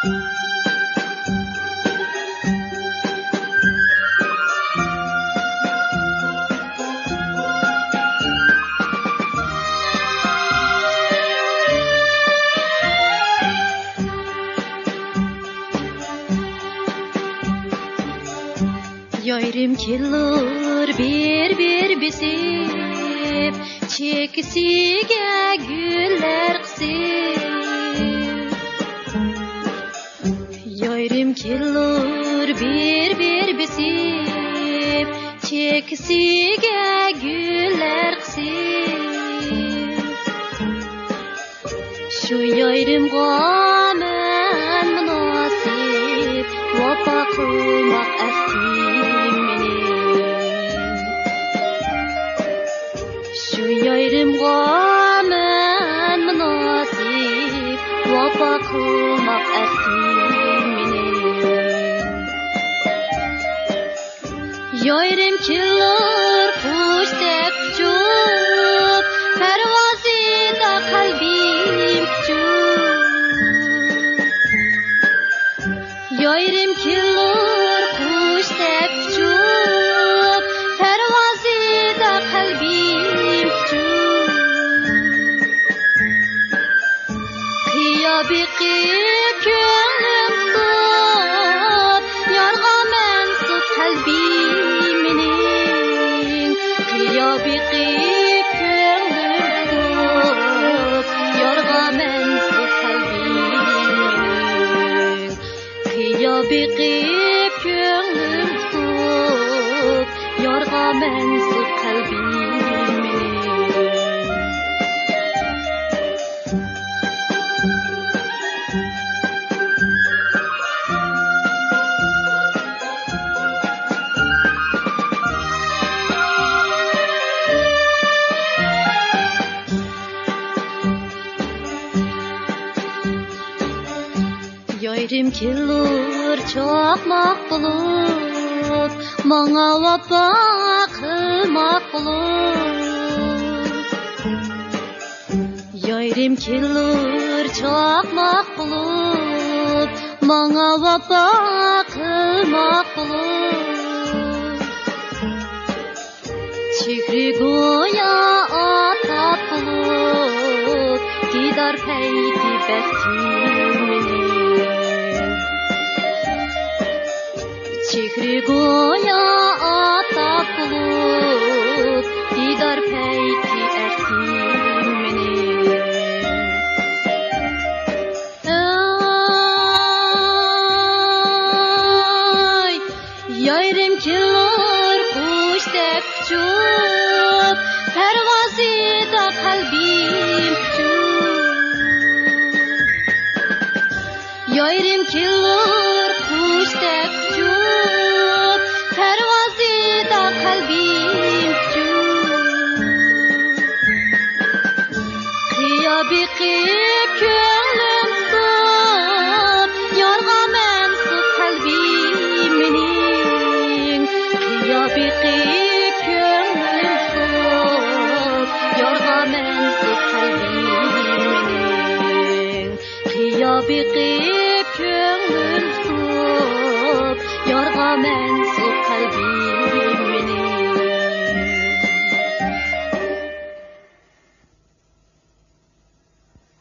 Yayrım kelur bir besip, çekisiga güller qısip. Yayrım kelur bir besip, çekisiga güller qısip. Şu yayrımga men münasip, vapa qılmaq aftim menin. Şu yayrımga men münasip, vapa qılmaq aftim menin. Yayrım kelur qush deb uchup, parvozida qalbim uchup. Yayrım kelur qush deb uchup, parvozida qalbim uchup. Qiyo biqib ko'nglim tut, yorga mansub qalbim mening. Qiyo biqib ko'nglim tut, yorga mansub qalbim mening. Qiyo biqib ko'nglim tut, yorga mansub qalbim mening. Yayrım kelur chaqmaq bulup, manga vapa qilmaq bulup. Yayrım kelur chaqmaq bulup, manga vapa qilmaq bulup. Chehri go'yo atap bulup, didor payti baxtim mening. Chehri go'yo atap bulup, didor payti baxtim mening. Ay, yayrım kelur qush deb uchup, parvozida qalbim uchup. Yayrım kelur qush deb uchup, parvozida qalbim uchup. Qiyo biqib ko'nglim tut, yorga mansub qalbim mening. Qiyo biqib ko'nglim tut, yorga mansub qalbim mening. Qiyo biqib ko'nglim tut, yorga mansub